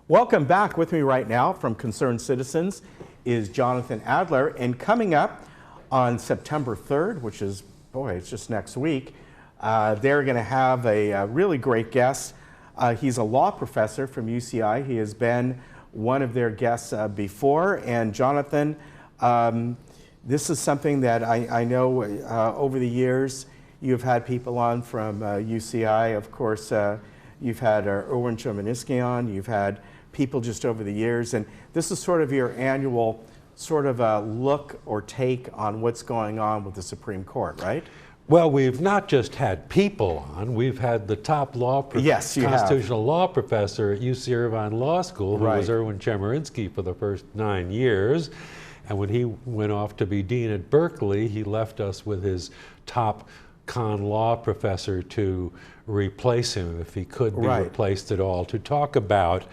Welcome back. With me right now from Concerned Citizens is Jonathan Adler, and coming up on September 3rd, which is, boy, it's just next week, they're going to have a really great guest. He's a law professor from UCI. He has been one of their guests before, and Jonathan, this is something that I know over the years you've had people on from UCI. Of course, you've had Erwin Chemerinsky on, you've had people just over the years, and this is sort of your annual sort of a look or take on what's going on with the Supreme Court, right? Well, we've not just had people on, we've had the top constitutional law professor at UC Irvine Law School, who was Erwin Chemerinsky for the first 9 years. And when he went off to be dean at Berkeley, he left us with his top con law professor to replace him, if he could be replaced at all, to talk about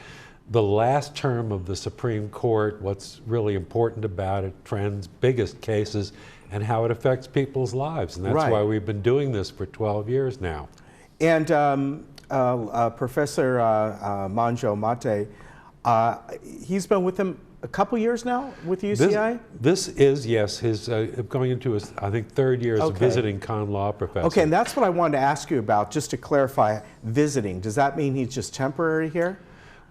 the last term of the Supreme Court, what's really important about it, trends, biggest cases, and how it affects people's lives. And that's why we've been doing this for 12 years now. And Professor Manjo Mate, he's been with him a couple years now with UCI? This is, yes, his going into his, I think, third year as a visiting con law professor. Okay, and that's what I wanted to ask you about, just to clarify, visiting. Does that mean he's just temporary here?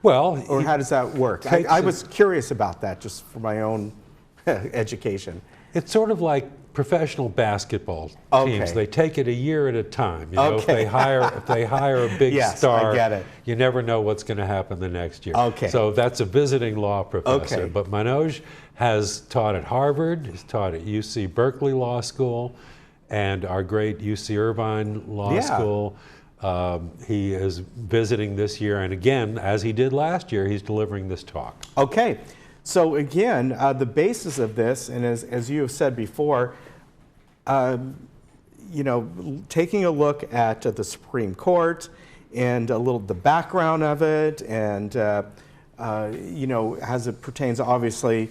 Well, or how does that work? I was curious about that, just for my own education. It's sort of like professional basketball teams. They take it a year at a time. You know, if they hire a big star, I get it. You never know what's going to happen the next year. Okay. So that's a visiting law professor. But Manoj has taught at Harvard, he's taught at UC Berkeley Law School, and our great UC Irvine Law School. He is visiting this year, and again, as he did last year, he's delivering this talk. Okay. So again, the basis of this, and as you have said before, you know, taking a look at the Supreme Court and a little the background of it, and you know, as it pertains obviously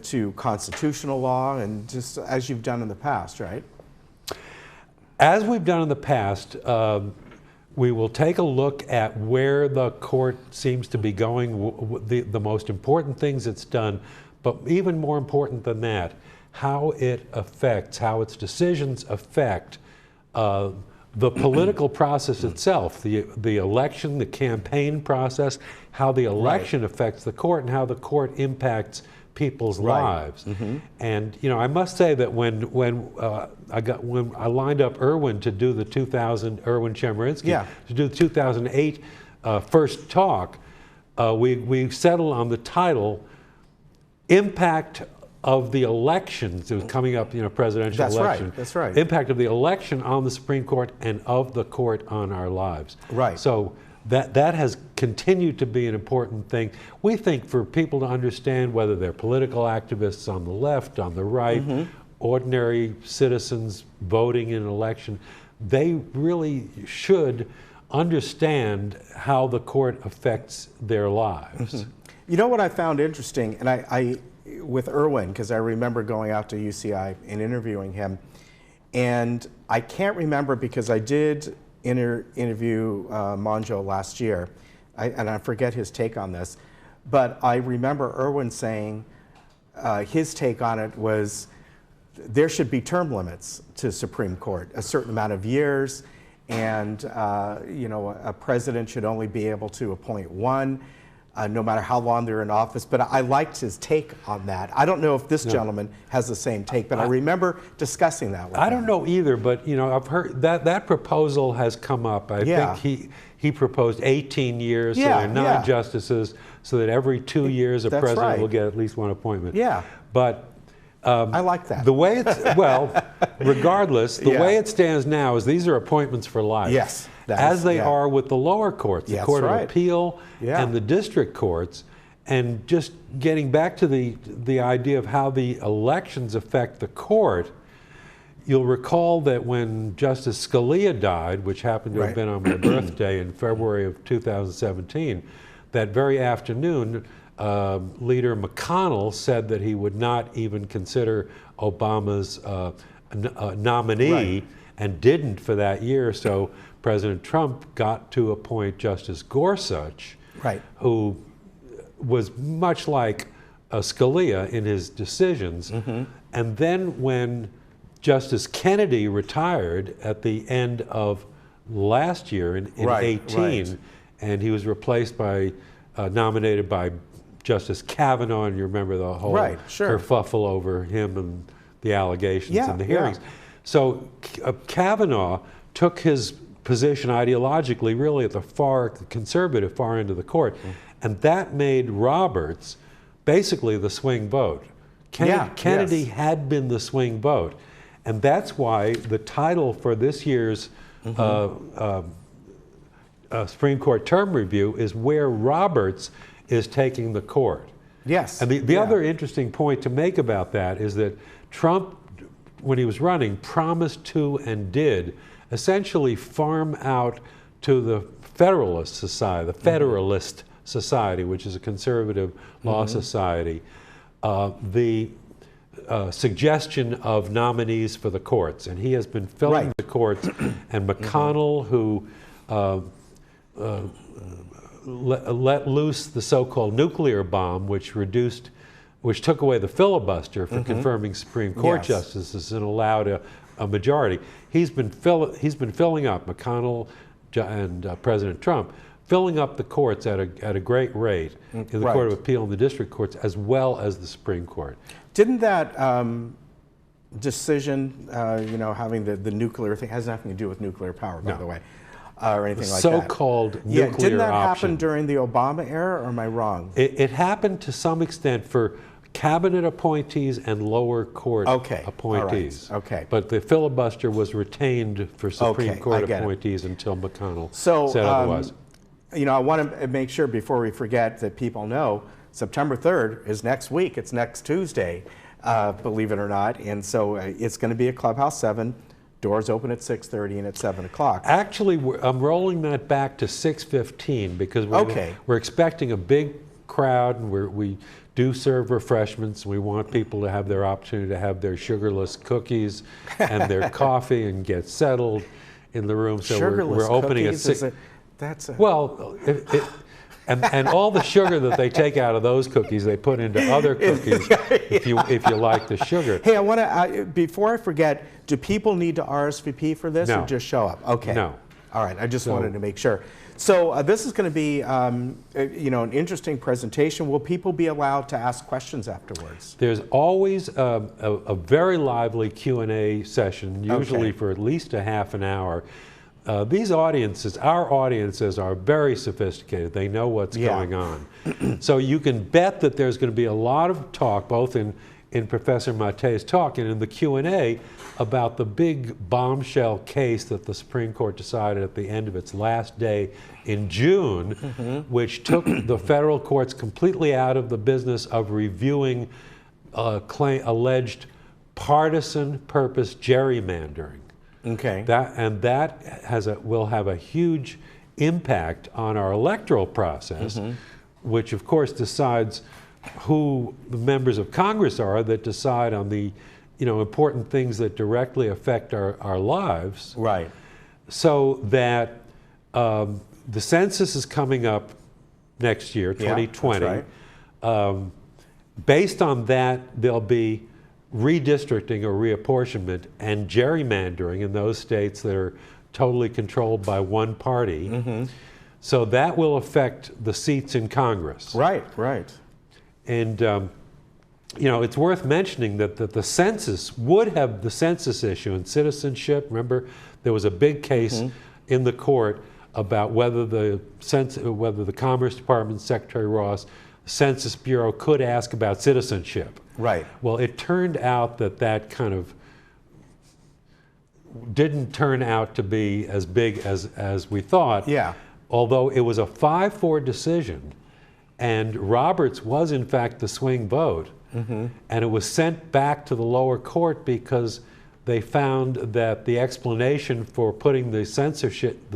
to constitutional law, and just as you've done in the past, right? As we've done in the past, we will take a look at where the court seems to be going, the most important things it's done, but even more important than that, how it affects, how its decisions affect the political process itself, the election, the campaign process, how the election affects the court, and how the court impacts people's lives. And you know, I must say that when I lined up Erwin to do the Erwin Chemerinsky to do the 2008 first talk, we settled on the title, Impact of the Elections. It was coming up, you know, presidential election. That's right. Impact of the election on the Supreme Court and of the court on our lives. So that has continued to be an important thing. We think for people to understand, whether they're political activists on the left, on the right, ordinary citizens voting in an election, they really should understand how the court affects their lives. You know what I found interesting, and I with Erwin, because I remember going out to UCI and interviewing him, and I can't remember because I did interview Manjo last year, and I forget his take on this, but I remember Erwin saying his take on it was there should be term limits to Supreme Court, a certain amount of years, and you know, a president should only be able to appoint one, no matter how long they're in office. But I liked his take on that. I don't know if this gentleman has the same take, but I remember discussing that with him. I don't know either, but you know, I've heard that proposal has come up. I think he proposed 18 years, so they're 9 justices, so that every 2 years a president will get at least one appointment. But I like that. The way it's, well, regardless, the way it stands now is these are appointments for life. As they are with the lower courts, the Court of Appeal and the district courts. And just getting back to the idea of how the elections affect the court, you'll recall that when Justice Scalia died, which happened to have been on my birthday in February of 2017, that very afternoon, Leader McConnell said that he would not even consider Obama's nominee and didn't for that year. So President Trump got to appoint Justice Gorsuch, who was much like Scalia in his decisions. And then when Justice Kennedy retired at the end of last year in 18, and he was replaced by, nominated by Justice Kavanaugh, and you remember the whole kerfuffle over him and the allegations and the hearings. So Kavanaugh took his position ideologically really at the conservative far end of the court, and that made Roberts basically the swing vote. Kennedy had been the swing vote, and that's why the title for this year's Supreme Court term review is Where Roberts is Taking the Court. Yes. And the other interesting point to make about that is that Trump, when he was running, promised to and did essentially farm out to the Federalist Society, which is a conservative law society, the suggestion of nominees for the courts. And he has been filling the courts, and McConnell, who let loose the so-called nuclear bomb, which took away the filibuster for confirming Supreme Court justices and allowed a majority. He's been filling up, McConnell and President Trump, filling up the courts at a great rate in the Court of Appeal and the district courts, as well as the Supreme Court. Didn't that decision, having the nuclear thing, has nothing to do with nuclear power, by the way, or anything like that? So-called nuclear option. Didn't that happen during the Obama era, or am I wrong? It happened to some extent for cabinet appointees and lower court appointees. But the filibuster was retained for Supreme Court appointees until McConnell said otherwise. I want to make sure before we forget that people know September 3rd is next week. It's next Tuesday, believe it or not. And so it's going to be at Clubhouse 7. Doors open at 6:30 and at 7 o'clock. Actually, I'm rolling that back to 6:15 because we're expecting a big crowd, and we do serve refreshments. We want people to have their opportunity to have their sugarless cookies and their coffee and get settled in the room. So we're opening at 6. Well, and all the sugar that they take out of those cookies, they put into other cookies if you like the sugar. Hey, I want to, before I forget, do people need to RSVP for this or just show up? Okay. No. All right, I just wanted to make sure. So this is going to be, an interesting presentation. Will people be allowed to ask questions afterwards? There's always a very lively Q&A session, usually for at least a half an hour. These audiences, our audiences, are very sophisticated. They know what's going on. So you can bet that there's going to be a lot of talk, both in Professor Mate's talk and in the Q&A, about the big bombshell case that the Supreme Court decided at the end of its last day in June, which took the federal courts completely out of the business of reviewing alleged partisan purpose gerrymandering. That will have a huge impact on our electoral process, which of course decides who the members of Congress are that decide on the important things that directly affect our lives. Right. So that the census is coming up next year, 2020. Yeah, that's right. Based on that, there'll be redistricting or reapportionment and gerrymandering in those states that are totally controlled by one party. So that will affect the seats in Congress. Right. And it's worth mentioning that the census would have the census issue and citizenship. Remember, there was a big case in the court about whether the Commerce Department Secretary Ross, Census Bureau could ask about citizenship. Right. Well, it turned out that kind of didn't turn out to be as big as we thought. Yeah. Although it was a 5-4 decision, and Roberts was in fact the swing vote, and it was sent back to the lower court because they found that the explanation for putting the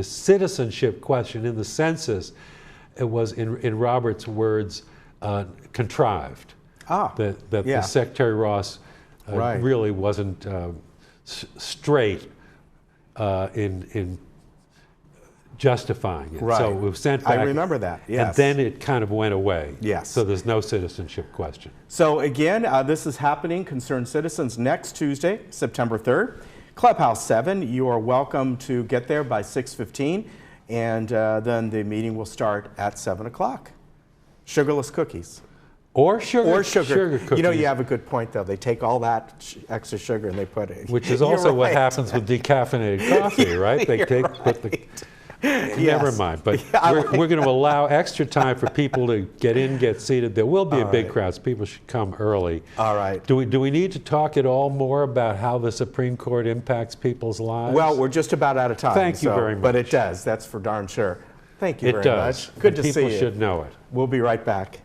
citizenship question in the census, it was in Roberts' words, contrived. That the Secretary Ross really wasn't straight in justifying it. Right. So it was sent back. I remember that, yes. And then it kind of went away. Yes. So there's no citizenship question. So again, this is happening, Concerned Citizens, next Tuesday, September 3rd. Clubhouse 7, you are welcome to get there by 6:15, and then the meeting will start at 7 o'clock. Sugarless cookies. Or sugar, Or sugar. cookies. You know, you have a good point, though. They take all that extra sugar and they put it. Which is You're also what right. happens with decaffeinated coffee, right? They You're put the. Yes. Never mind. But Yeah, we're going to allow extra time for people to get in, get seated. There will be a big right. crowd. So people should come early. All right. Do we need to talk at all more about how the Supreme Court impacts people's lives? Well, we're just about out of time. Thank you very much. But it does. That's for darn sure. Thank you it very does. much. Good And to see you. People should know it. We'll be right back.